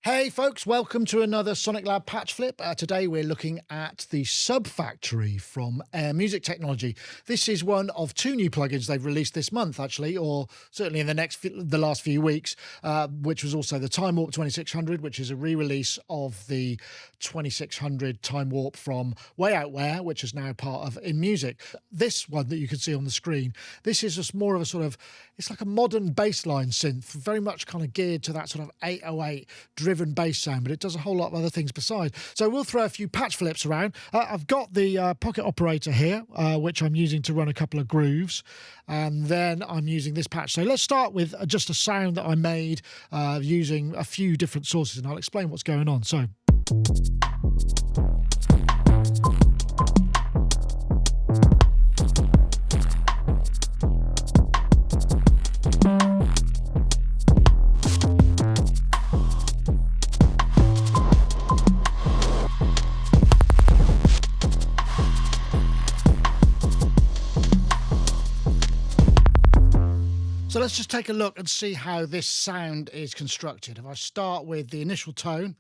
Hey folks, welcome to another SonicLAB PatchFlip. Today we're looking at the Subfactory from Air Music Technology. This is one of two new plugins they've released this month, actually, or certainly in the last few weeks, which was also the Time Warp 2600, which is a re-release of the 2600 Time Warp from Way Out Where, which is now part of In Music. This one that you can see on the screen, this is just more of a sort of, it's like a modern bassline synth, very much kind of geared to that sort of 808 driven bass sound, but it does a whole lot of other things besides. So we'll throw a few patch flips around. I've got the pocket operator here, which I'm using to run a couple of grooves, and then I'm using this patch. So let's start with just a sound that I made using a few different sources, and I'll explain what's going on. So So let's just take a look and see how this sound is constructed. If I start with the initial tone,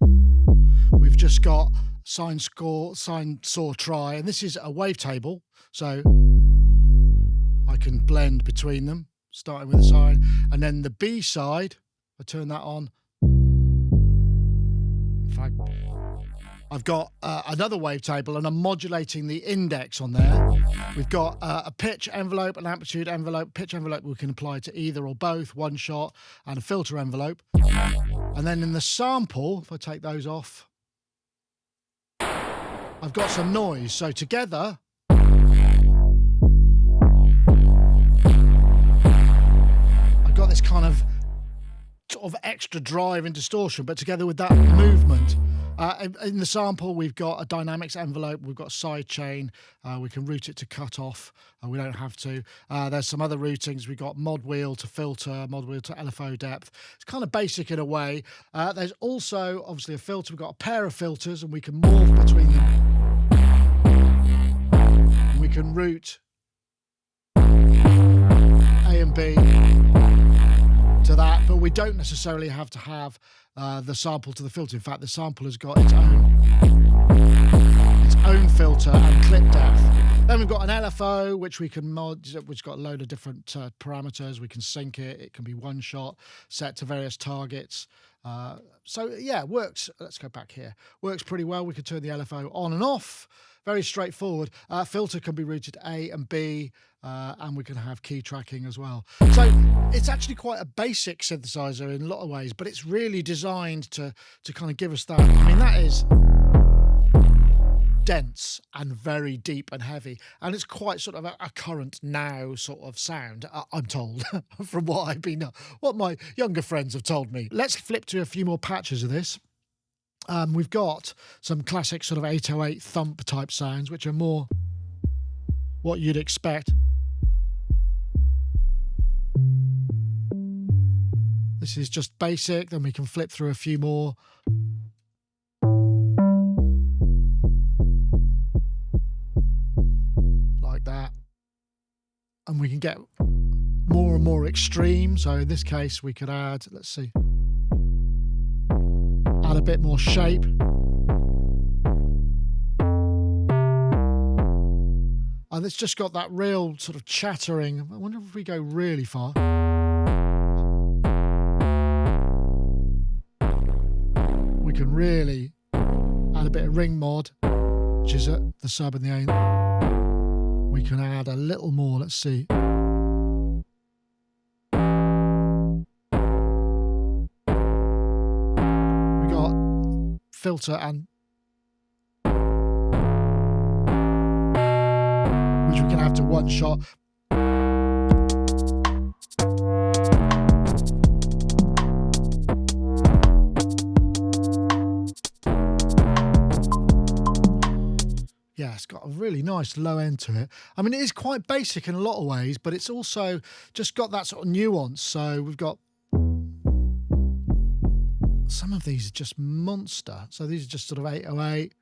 we've just got sine, score, sine, saw, try, and this is a wavetable, so I can blend between them, starting with the sine, and then the B side, I turn that on. In fact, I've got another wavetable and I'm modulating the index on there. We've got a pitch envelope, an amplitude envelope. Pitch envelope we can apply to either or both, one shot, and a filter envelope. And then in the sample, if I take those off, I've got some noise. So together, I've got this kind of sort of extra drive and distortion, but together with that movement. In the sample, we've got a dynamics envelope, we've got a side chain, we can route it to cut off, we don't have to. There's some other routings, we've got mod wheel to filter, mod wheel to LFO depth. It's kind of basic in a way. There's also, obviously, a filter. We've got a pair of filters and we can morph between them. And we can route A and B to that, but we don't necessarily have to have the sample to the filter. In fact, the sample has got its own filter and clip depth. Then we've got an LFO, which we can mod, which got a load of different parameters. We can sync it. It can be one shot, set to various targets. So yeah, works. Let's go back here. Works pretty well. We can turn the LFO on and off. Very straightforward. Filter can be routed A and B, and we can have key tracking as well. So it's actually quite a basic synthesizer in a lot of ways, but it's really designed to kind of give us that. I mean, that is dense and very deep and heavy, and it's quite sort of a current now sort of sound, I'm told, from what my younger friends have told me. Let's flip to a few more patches of this. We've got some classic sort of 808 thump type sounds, which are more what you'd expect. This is just basic, then we can flip through a few more. Like that. And we can get more and more extreme. So in this case, we could add, let's see, add a bit more shape. And it's just got that real sort of chattering. I wonder if we go really far. We can really add a bit of ring mod, which is at the sub and the A. We can add a little more, let's see. We got filter and which we can have to one shot. Yeah, it's got a really nice low end to it. I mean, it is quite basic in a lot of ways, but it's also just got that sort of nuance. So we've got some of these are just monster. So these are just sort of 808.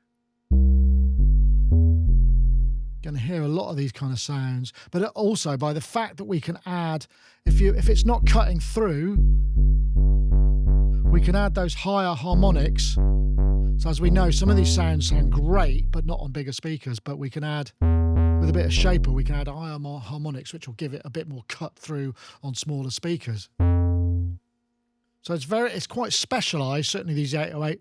Going to hear a lot of these kind of sounds, but also by the fact that we can add, if it's not cutting through, we can add those higher harmonics. So as we know, some of these sounds sound great, but not on bigger speakers, but we can add, with a bit of shaper, we can add higher harmonics, which will give it a bit more cut through on smaller speakers. So it's quite specialised, certainly these 808.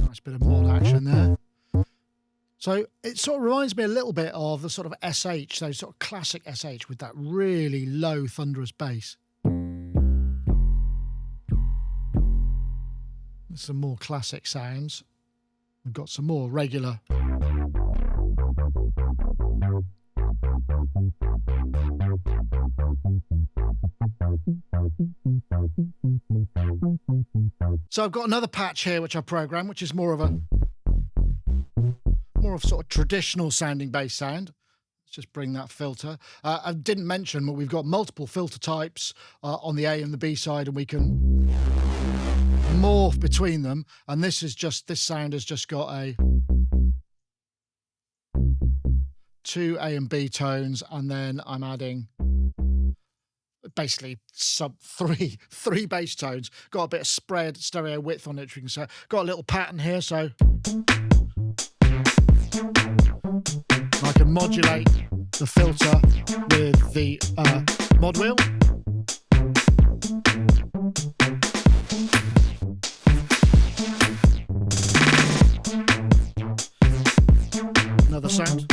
Nice bit of mod action there. So it sort of reminds me a little bit of the sort of SH, those sort of classic SH with that really low thunderous bass. Some more classic sounds. We've got some more regular. So I've got another patch here which I programmed, which is more of sort of traditional sounding bass sound. Let's just bring that filter. I didn't mention, but we've got multiple filter types on the A and the B side, and we can morph between them. And this sound has just got a 2 A and B tones, and then I'm adding basically three bass tones. Got a bit of spread stereo width on it, which you can say. Got a little pattern here, so I can modulate the filter with the mod wheel. Another sound.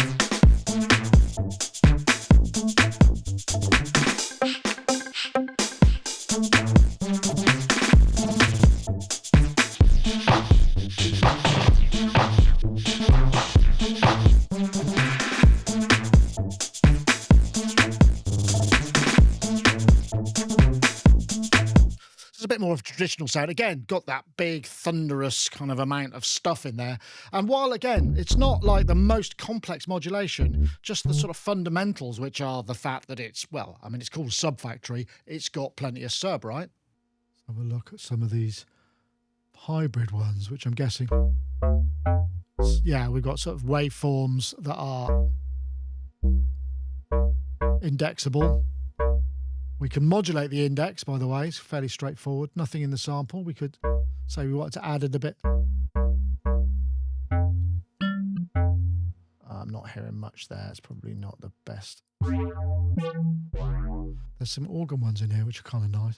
A bit more of traditional sound. Again, got that big thunderous kind of amount of stuff in there. And while again, it's not like the most complex modulation, just the sort of fundamentals, which are the fact that it's, well, I mean, it's called Subfactory. It's got plenty of sub, right? Let's have a look at some of these hybrid ones, which I'm guessing, yeah, we've got sort of waveforms that are indexable. We can modulate the index, by the way. It's fairly straightforward. Nothing in the sample. We could say we wanted to add it a bit. I'm not hearing much there. It's probably not the best. There's some organ ones in here, which are kind of nice.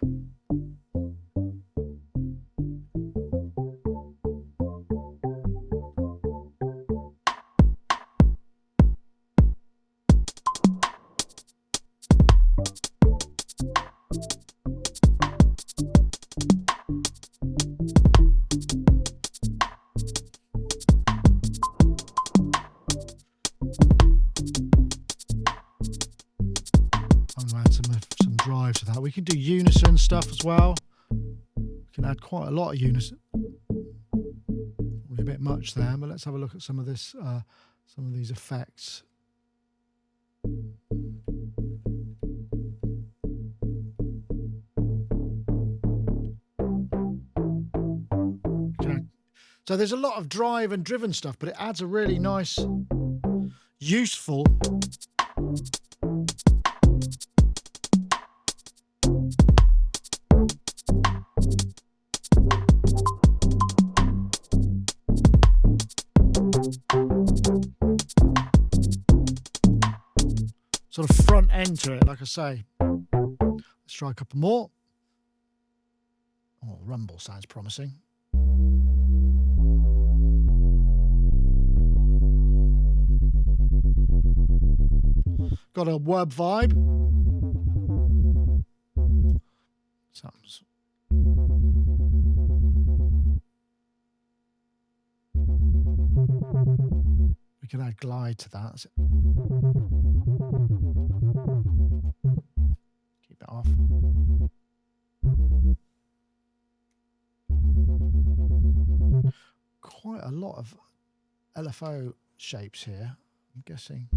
Some drive to that. We can do unison stuff as well. We can add quite a lot of unison. Probably a bit much there, but let's have a look at some of this, some of these effects. Okay. So there's a lot of drive and driven stuff, but it adds a really nice, useful sort of front end to it, like I say. Let's try a couple more. Oh, rumble sounds promising. Got a wub vibe. Sounds. We can add glide to that. That's it. Keep it off. Quite a lot of LFO shapes here, I'm guessing.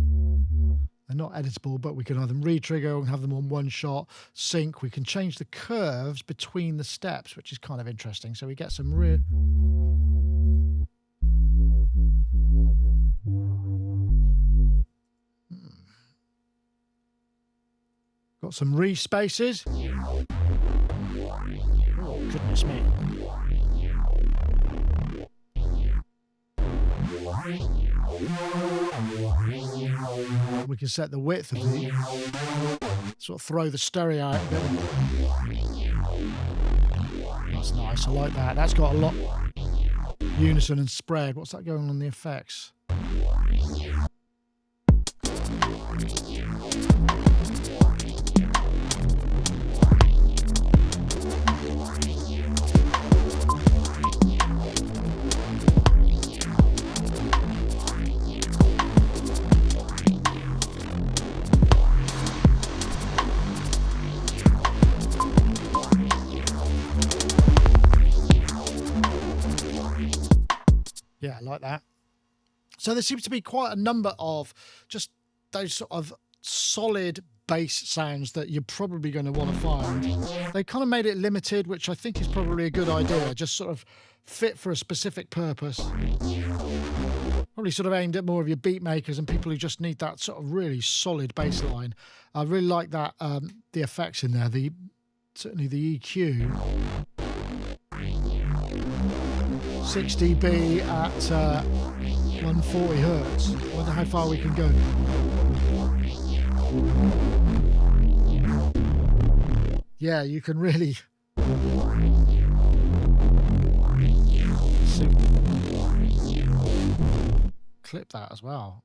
They're not editable, but we can have them re-trigger and have them on one shot, sync. We can change the curves between the steps, which is kind of interesting. So we get some real... Got some Reese spaces. Oh, goodness me. We can set the width of the, sort of throw the stereo out a bit. That's nice, I like that. That's got a lot unison and spread. What's that going on the effects? Yeah, I like that. So there seems to be quite a number of just those sort of solid bass sounds that you're probably going to want to find. They kind of made it limited, which I think is probably a good idea, just sort of fit for a specific purpose. Probably sort of aimed at more of your beat makers and people who just need that sort of really solid bass line. I really like that, the effects in there, certainly the EQ. 6 dB at 140 hertz. I wonder how far we can go. Yeah, you can really clip that as well.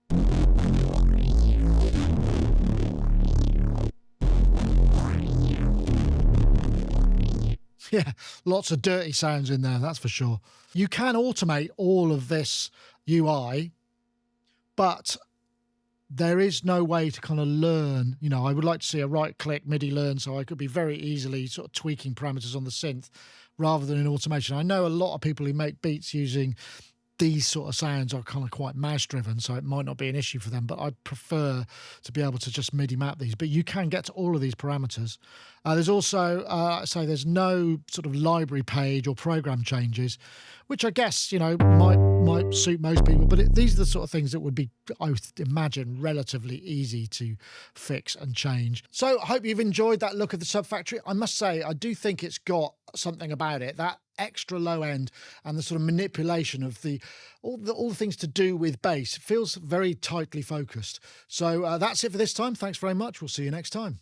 Yeah, lots of dirty sounds in there, that's for sure. You can automate all of this UI, but there is no way to kind of learn. You know, I would like to see a right-click MIDI learn, so I could be very easily sort of tweaking parameters on the synth rather than in automation. I know a lot of people who make beats using these sort of sounds are kind of quite mouse-driven, so it might not be an issue for them, but I'd prefer to be able to just MIDI map these. But you can get to all of these parameters. There's also, there's no sort of library page or program changes, which I guess, you know, might suit most people, but these are the sort of things that would be, I would imagine, relatively easy to fix and change. So I hope you've enjoyed that look at the Subfactory. I must say, I do think it's got something about it, that extra low end and the sort of manipulation of all the things to do with bass. It feels very tightly focused. So that's it for this time. Thanks very much. We'll see you next time.